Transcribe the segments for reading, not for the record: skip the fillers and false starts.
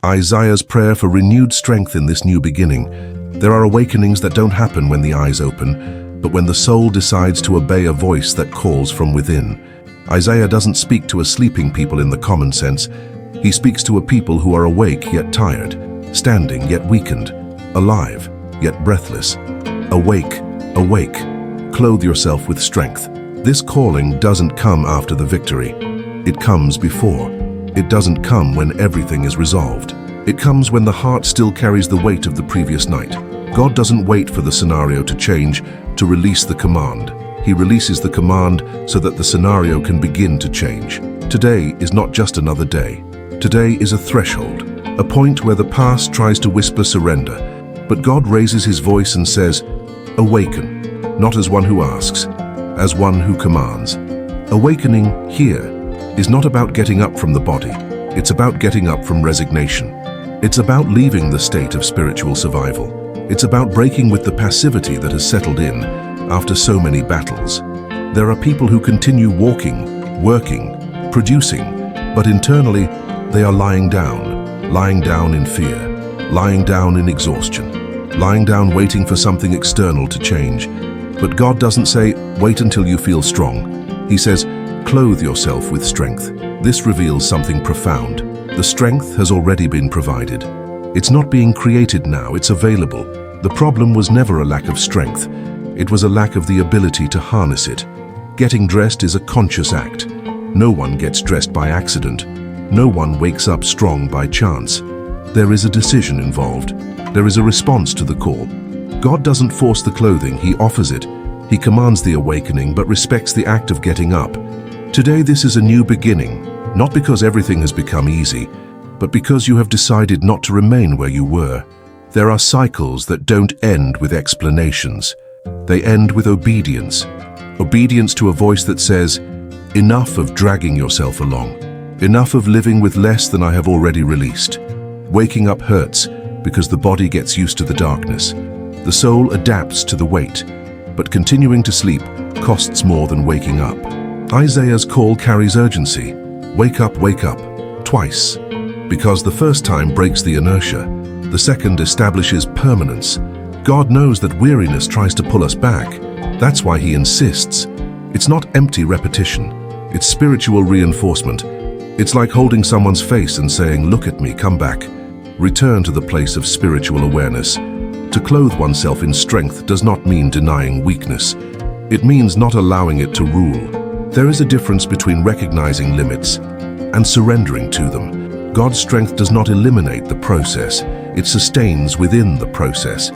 Isaiah's prayer for renewed strength in this new beginning. There are awakenings that don't happen when the eyes open, but when the soul decides to obey a voice that calls from within. Isaiah doesn't speak to a sleeping people in the common sense. He speaks to a people who are awake yet tired, standing yet weakened, alive yet breathless. Awake, awake, clothe yourself with strength. This calling doesn't come after the victory. It comes before. It doesn't come when everything is resolved. It comes when the heart still carries the weight of the previous night. God doesn't wait for the scenario to change to release the command. He releases the command so that the scenario can begin to change. Today is not just another day. Today is a threshold, a point where the past tries to whisper surrender. But God raises his voice and says, "Awaken," not as one who asks, as one who commands. Awakening here is not about getting up from the body. It's about getting up from resignation. It's about leaving the state of spiritual survival. It's about breaking with the passivity that has settled in after so many battles. There are people who continue walking, working, producing, but internally they are lying down in fear, lying down in exhaustion, lying down waiting for something external to change. But God doesn't say, wait until you feel strong. He says, clothe yourself with strength. This reveals something profound. The strength has already been provided. It's not being created now, it's available. The problem was never a lack of strength. It was a lack of the ability to harness it. Getting dressed is a conscious act. No one gets dressed by accident. No one wakes up strong by chance. There is a decision involved. There is a response to the call. God doesn't force the clothing, he offers it. He commands the awakening, but respects the act of getting up. Today this is a new beginning, not because everything has become easy, but because you have decided not to remain where you were. There are cycles that don't end with explanations. They end with obedience. Obedience to a voice that says, enough of dragging yourself along. Enough of living with less than I have already released. Waking up hurts because the body gets used to the darkness. The soul adapts to the weight, but continuing to sleep costs more than waking up. Isaiah's call carries urgency. Wake up, twice. Because the first time breaks the inertia, the second establishes permanence. God knows that weariness tries to pull us back. That's why he insists. It's not empty repetition. It's spiritual reinforcement. It's like holding someone's face and saying, look at me, come back. Return to the place of spiritual awareness. To clothe oneself in strength does not mean denying weakness. It means not allowing it to rule. There is a difference between recognizing limits and surrendering to them. God's strength does not eliminate the process. It sustains within the process.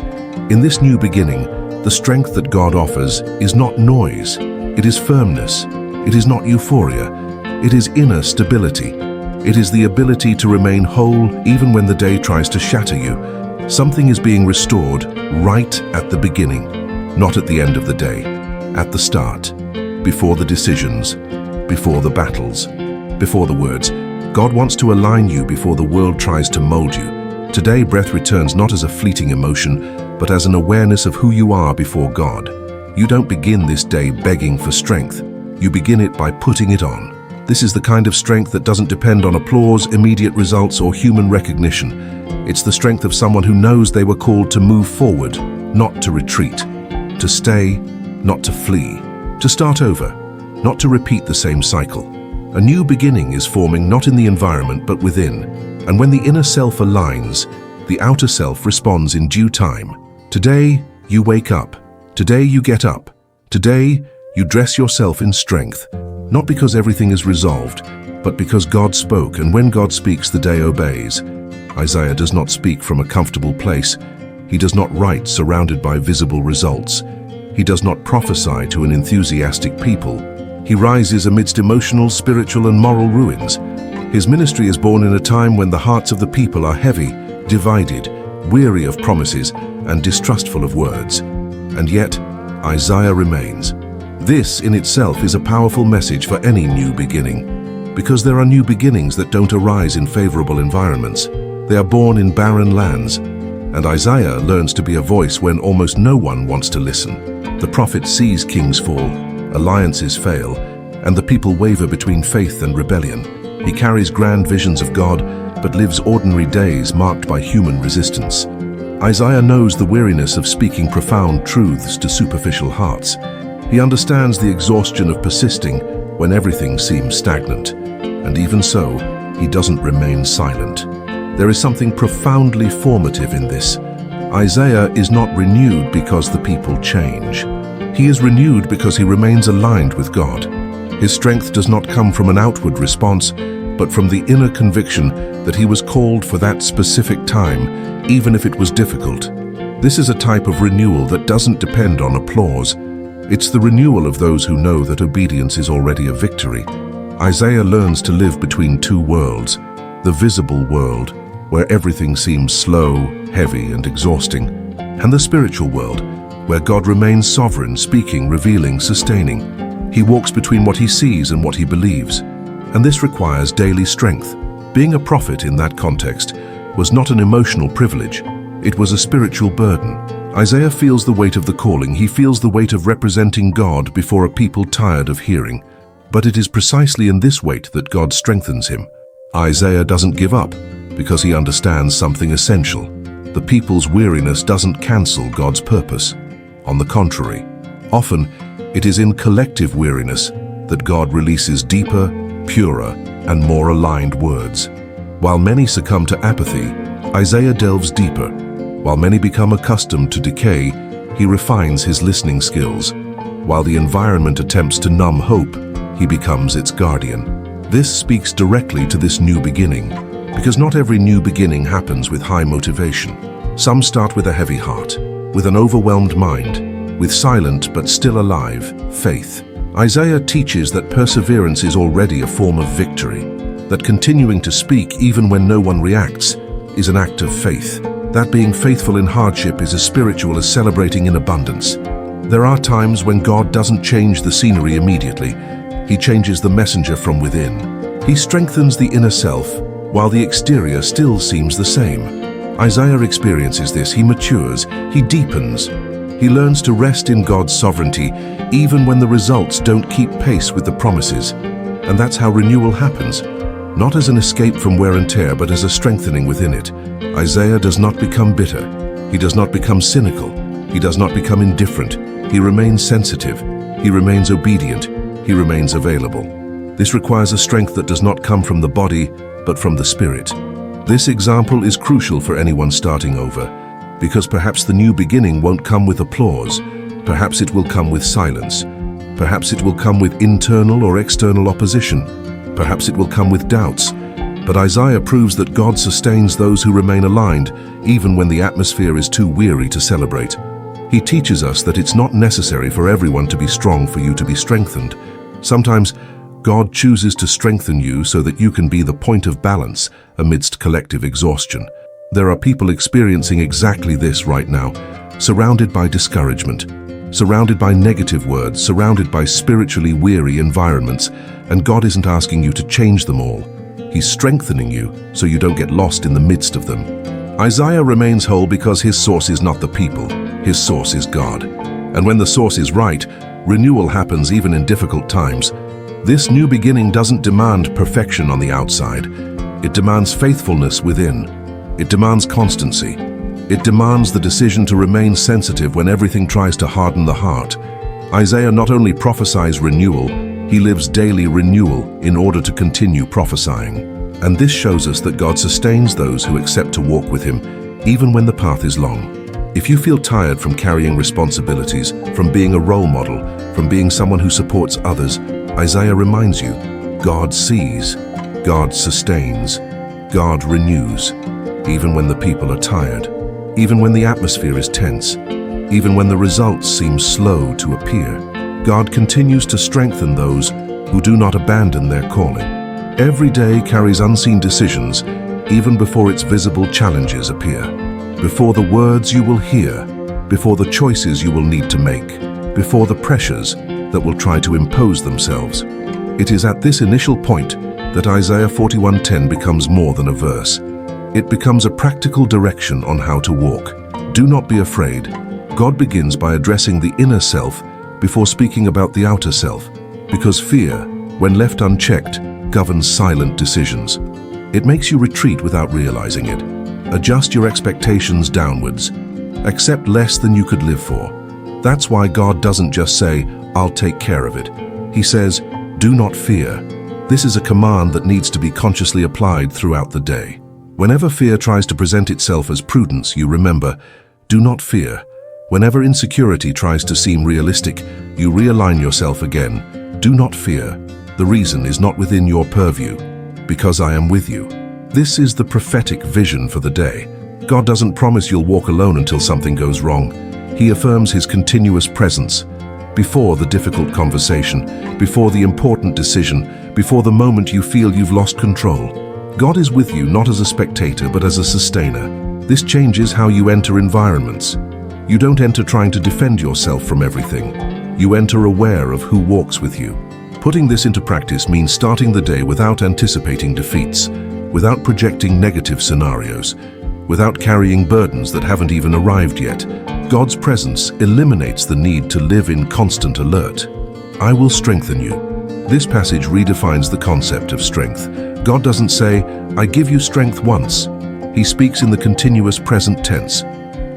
In this new beginning, the strength that God offers is not noise. It is firmness. It is not euphoria. It is inner stability. It is the ability to remain whole even when the day tries to shatter you. Something is being restored right at the beginning, not at the end of the day, at the start, before the decisions, before the battles, before the words. God wants to align you before the world tries to mold you. Today, breath returns not as a fleeting emotion, but as an awareness of who you are before God. You don't begin this day begging for strength. You begin it by putting it on. This is the kind of strength that doesn't depend on applause, immediate results, or human recognition. It's the strength of someone who knows they were called to move forward, not to retreat, to stay, not to flee, to start over, not to repeat the same cycle. A new beginning is forming not in the environment but within, and when the inner self aligns, the outer self responds in due time. Today, you wake up. Today, you get up. Today, you dress yourself in strength, not because everything is resolved, but because God spoke, and when God speaks, the day obeys. Isaiah does not speak from a comfortable place. He does not write surrounded by visible results. He does not prophesy to an enthusiastic people. He rises amidst emotional, spiritual, and moral ruins. His ministry is born in a time when the hearts of the people are heavy, divided, weary of promises, and distrustful of words. And yet, Isaiah remains. This in itself is a powerful message for any new beginning, because there are new beginnings that don't arise in favorable environments. They are born in barren lands, and Isaiah learns to be a voice when almost no one wants to listen. The prophet sees kings fall, alliances fail, and the people waver between faith and rebellion. He carries grand visions of God, but lives ordinary days marked by human resistance. Isaiah knows the weariness of speaking profound truths to superficial hearts. He understands the exhaustion of persisting when everything seems stagnant. And even so, he doesn't remain silent. There is something profoundly formative in this. Isaiah is not renewed because the people change. He is renewed because he remains aligned with God. His strength does not come from an outward response, but from the inner conviction that he was called for that specific time, even if it was difficult. This is a type of renewal that doesn't depend on applause. It's the renewal of those who know that obedience is already a victory. Isaiah learns to live between two worlds: the visible world, where everything seems slow, heavy, and exhausting, and the spiritual world, where God remains sovereign, speaking, revealing, sustaining. He walks between what he sees and what he believes, and this requires daily strength. Being a prophet in that context was not an emotional privilege, it was a spiritual burden. Isaiah feels the weight of the calling. He feels the weight of representing God before a people tired of hearing. But it is precisely in this weight that God strengthens him. Isaiah doesn't give up because he understands something essential. The people's weariness doesn't cancel God's purpose. On the contrary, often it is in collective weariness that God releases deeper, purer, and more aligned words. While many succumb to apathy, Isaiah delves deeper. While many become accustomed to decay, he refines his listening skills. While the environment attempts to numb hope, he becomes its guardian. This speaks directly to this new beginning, because not every new beginning happens with high motivation. Some start with a heavy heart, with an overwhelmed mind, with silent but still alive faith. Isaiah teaches that perseverance is already a form of victory, that continuing to speak even when no one reacts is an act of faith, that being faithful in hardship is as spiritual as celebrating in abundance. There are times when God doesn't change the scenery immediately. He changes the messenger from within. He strengthens the inner self, while the exterior still seems the same. Isaiah experiences this. He matures, he deepens. He learns to rest in God's sovereignty, even when the results don't keep pace with the promises. And that's how renewal happens, not as an escape from wear and tear, but as a strengthening within it. Isaiah does not become bitter. He does not become cynical. He does not become indifferent. He remains sensitive. He remains obedient. He remains available. This requires a strength that does not come from the body, but from the spirit. This example is crucial for anyone starting over, because perhaps the new beginning won't come with applause. Perhaps it will come with silence. Perhaps it will come with internal or external opposition. Perhaps it will come with doubts. But Isaiah proves that God sustains those who remain aligned, even when the atmosphere is too weary to celebrate. He teaches us that it's not necessary for everyone to be strong for you to be strengthened. Sometimes God chooses to strengthen you so that you can be the point of balance amidst collective exhaustion. There are people experiencing exactly this right now, surrounded by discouragement, surrounded by negative words, surrounded by spiritually weary environments, and God isn't asking you to change them all. He's strengthening you so you don't get lost in the midst of them. Isaiah remains whole because his source is not the people, his source is God. And when the source is right, renewal happens even in difficult times. This new beginning doesn't demand perfection on the outside. It demands faithfulness within. It demands constancy. It demands the decision to remain sensitive when everything tries to harden the heart. Isaiah not only prophesies renewal, he lives daily renewal in order to continue prophesying. And this shows us that God sustains those who accept to walk with him, even when the path is long. If you feel tired from carrying responsibilities, from being a role model, from being someone who supports others, Isaiah reminds you, God sees, God sustains, God renews, even when the people are tired, even when the atmosphere is tense, even when the results seem slow to appear. God continues to strengthen those who do not abandon their calling. Every day carries unseen decisions, even before its visible challenges appear. Before the words you will hear, before the choices you will need to make, before the pressures that will try to impose themselves. It is at this initial point that Isaiah 41:10 becomes more than a verse. It becomes a practical direction on how to walk. Do not be afraid. God begins by addressing the inner self before speaking about the outer self, because fear, when left unchecked, governs silent decisions. It makes you retreat without realizing it. Adjust your expectations downwards. Accept less than you could live for. That's why God doesn't just say, "I'll take care of it." He says, "Do not fear." This is a command that needs to be consciously applied throughout the day. Whenever fear tries to present itself as prudence, you remember, "Do not fear." Whenever insecurity tries to seem realistic, you realign yourself again. "Do not fear. The reason is not within your purview, because I am with you." This is the prophetic vision for the day. God doesn't promise you'll walk alone until something goes wrong. He affirms His continuous presence. Before the difficult conversation, before the important decision, before the moment you feel you've lost control. God is with you not as a spectator but as a sustainer. This changes how you enter environments. You don't enter trying to defend yourself from everything. You enter aware of who walks with you. Putting this into practice means starting the day without anticipating defeats, without projecting negative scenarios, without carrying burdens that haven't even arrived yet. God's presence eliminates the need to live in constant alert. "I will strengthen you." This passage redefines the concept of strength. God doesn't say, "I give you strength once." He speaks in the continuous present tense.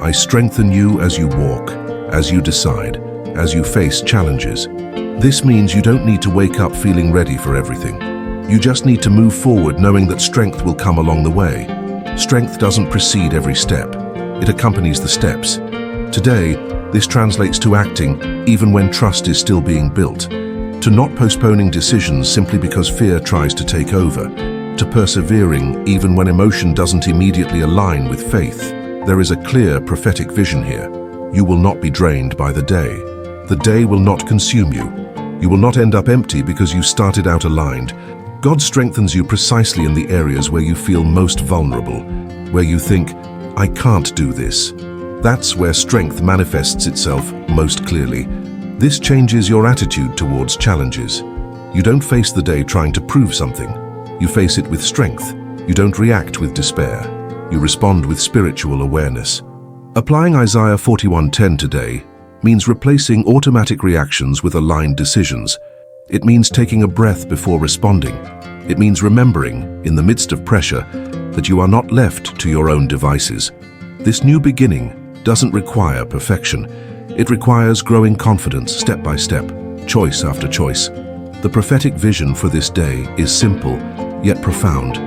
"I strengthen you as you walk, as you decide, as you face challenges." This means you don't need to wake up feeling ready for everything. You just need to move forward knowing that strength will come along the way. Strength doesn't precede every step. It accompanies the steps. Today, this translates to acting even when trust is still being built, to not postponing decisions simply because fear tries to take over, to persevering even when emotion doesn't immediately align with faith. There is a clear prophetic vision here. You will not be drained by the day. The day will not consume you. You will not end up empty because you started out aligned. God strengthens you precisely in the areas where you feel most vulnerable, where you think, "I can't do this." That's where strength manifests itself most clearly. This changes your attitude towards challenges. You don't face the day trying to prove something. You face it with strength. You don't react with despair. You respond with spiritual awareness. Applying Isaiah 41:10 today means replacing automatic reactions with aligned decisions. It means taking a breath before responding. It means remembering, in the midst of pressure, that you are not left to your own devices. This new beginning doesn't require perfection. It requires growing confidence step by step, choice after choice. The prophetic vision for this day is simple, yet profound.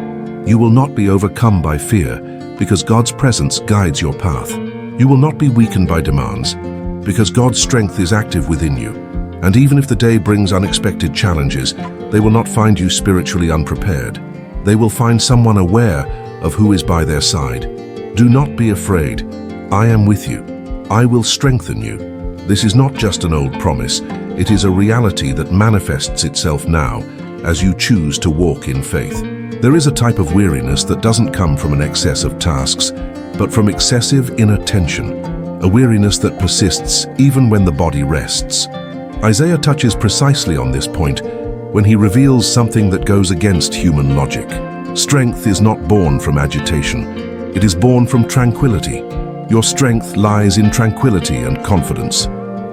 You will not be overcome by fear, because God's presence guides your path. You will not be weakened by demands, because God's strength is active within you. And even if the day brings unexpected challenges, they will not find you spiritually unprepared. They will find someone aware of who is by their side. Do not be afraid. I am with you. I will strengthen you. This is not just an old promise. It is a reality that manifests itself now as you choose to walk in faith. There is a type of weariness that doesn't come from an excess of tasks, but from excessive inattention, a weariness that persists even when the body rests. Isaiah touches precisely on this point when he reveals something that goes against human logic. Strength is not born from agitation. It is born from tranquility. Your strength lies in tranquility and confidence.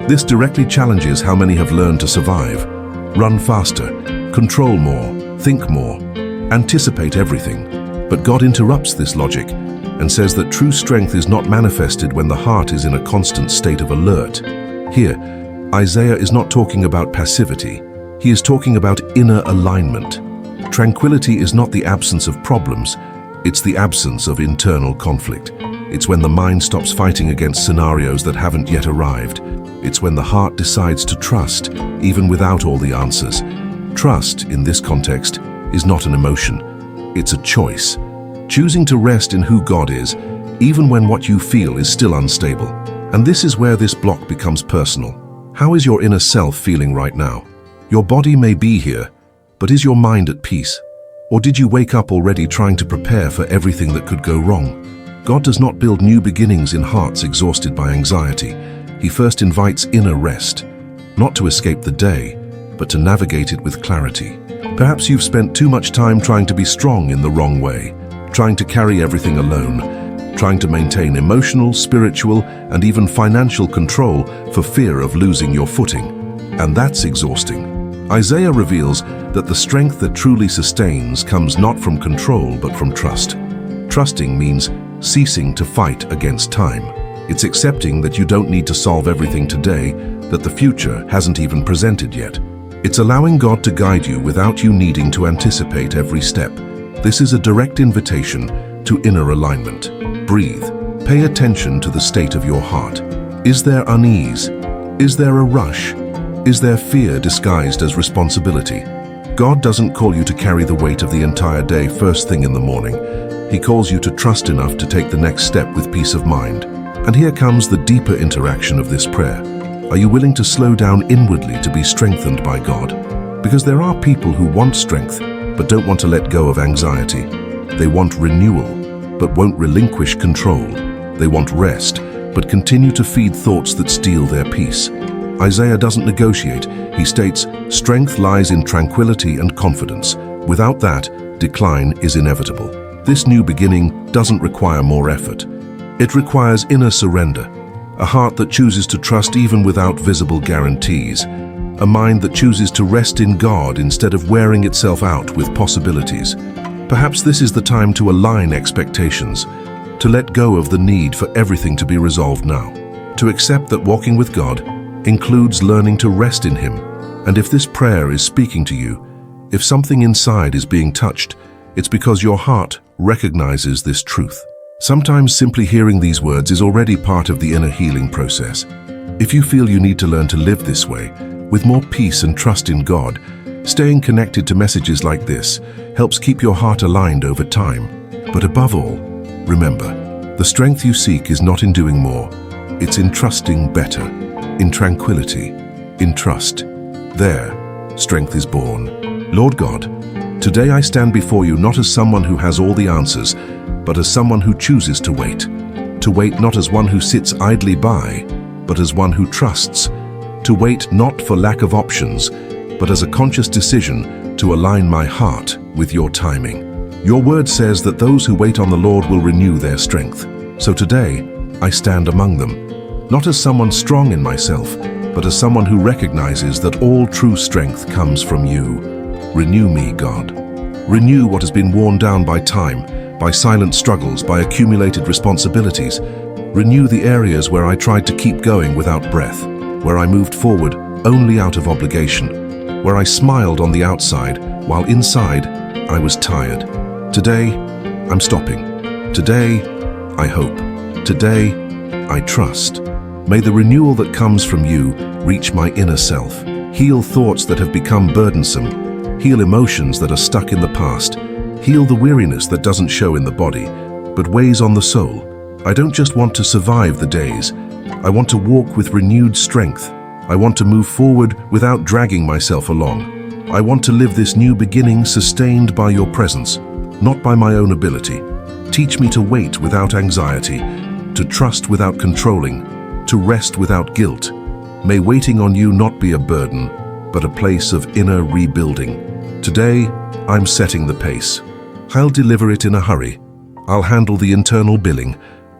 This directly challenges how many have learned to survive. Run faster, control more, think more, anticipate everything. But God interrupts this logic and says that true strength is not manifested when the heart is in a constant state of alert. Here, Isaiah is not talking about passivity. He is talking about inner alignment. Tranquility is not the absence of problems. It's the absence of internal conflict. It's when the mind stops fighting against scenarios that haven't yet arrived. It's when the heart decides to trust, even without all the answers. Trust, in this context, is not an emotion. It's a choice. Choosing to rest in who God is, even when what you feel is still unstable. And this is where this block becomes personal. How is your inner self feeling right now? Your body may be here, but is your mind at peace? Or did you wake up already trying to prepare for everything that could go wrong? God does not build new beginnings in hearts exhausted by anxiety. He first invites inner rest, not to escape the day, but to navigate it with clarity. Perhaps you've spent too much time trying to be strong in the wrong way, trying to carry everything alone, trying to maintain emotional, spiritual, and even financial control for fear of losing your footing. And that's exhausting. Isaiah reveals that the strength that truly sustains comes not from control but from trust. Trusting means ceasing to fight against time. It's accepting that you don't need to solve everything today, that the future hasn't even presented yet. It's allowing God to guide you without you needing to anticipate every step. This is a direct invitation to inner alignment. Breathe. Pay attention to the state of your heart. Is there unease? Is there a rush? Is there fear disguised as responsibility? God doesn't call you to carry the weight of the entire day first thing in the morning. He calls you to trust enough to take the next step with peace of mind. And here comes the deeper interaction of this prayer. Are you willing to slow down inwardly to be strengthened by God? Because there are people who want strength, but don't want to let go of anxiety. They want renewal, but won't relinquish control. They want rest, but continue to feed thoughts that steal their peace. Isaiah doesn't negotiate. He states, "Strength lies in tranquility and confidence. Without that, decline is inevitable." This new beginning doesn't require more effort. It requires inner surrender, a heart that chooses to trust even without visible guarantees, a mind that chooses to rest in God instead of wearing itself out with possibilities. Perhaps this is the time to align expectations, to let go of the need for everything to be resolved now, to accept that walking with God includes learning to rest in Him. And if this prayer is speaking to you, if something inside is being touched, it's because your heart recognizes this truth. Sometimes simply hearing these words is already part of the inner healing process. If you feel you need to learn to live this way, with more peace and trust in God, staying connected to messages like this helps keep your heart aligned over time. But above all, remember, the strength you seek is not in doing more. It's in trusting better, in tranquility, in trust. There, strength is born. Lord God, today I stand before you not as someone who has all the answers, but as someone who chooses to wait. To wait not as one who sits idly by, but as one who trusts. To wait not for lack of options, but as a conscious decision to align my heart with your timing. Your word says that those who wait on the Lord will renew their strength. So today, I stand among them, not as someone strong in myself, but as someone who recognizes that all true strength comes from you. Renew me, God. Renew what has been worn down by time, by silent struggles, by accumulated responsibilities. Renew the areas where I tried to keep going without breath, where I moved forward only out of obligation, where I smiled on the outside while inside I was tired. Today, I'm stopping. Today, I hope. Today, I trust. May the renewal that comes from you reach my inner self. Heal thoughts that have become burdensome. Heal emotions that are stuck in the past. Heal the weariness that doesn't show in the body, but weighs on the soul. I don't just want to survive the days. I want to walk with renewed strength. I want to move forward without dragging myself along. I want to live this new beginning sustained by your presence, not by my own ability. Teach me to wait without anxiety, to trust without controlling, to rest without guilt. May waiting on you not be a burden, but a place of inner rebuilding. Today, I'm setting the pace. I'll deliver it in a hurry. I'll handle the internal billing.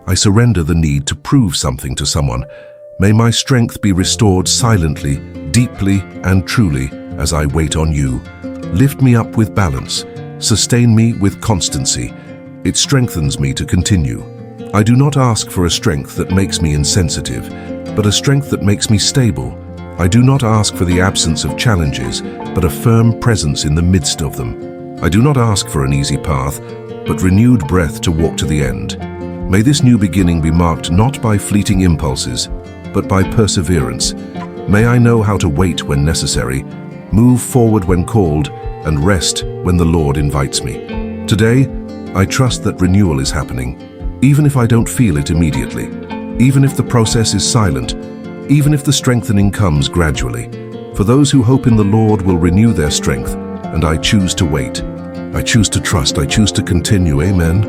I surrender the need to prove something to someone. May my strength be restored silently, deeply, and truly as I wait on you. Lift me up with balance. Sustain me with constancy. It strengthens me to continue. I do not ask for a strength that makes me insensitive, but a strength that makes me stable. I do not ask for the absence of challenges, but a firm presence in the midst of them. I do not ask for an easy path, but renewed breath to walk to the end. May this new beginning be marked not by fleeting impulses, but by perseverance. May I know how to wait when necessary, move forward when called, and rest when the Lord invites me. Today, I trust that renewal is happening, even if I don't feel it immediately, even if the process is silent, even if the strengthening comes gradually. For those who hope in the Lord will renew their strength, and I choose to wait. I choose to trust. I choose to continue. Amen.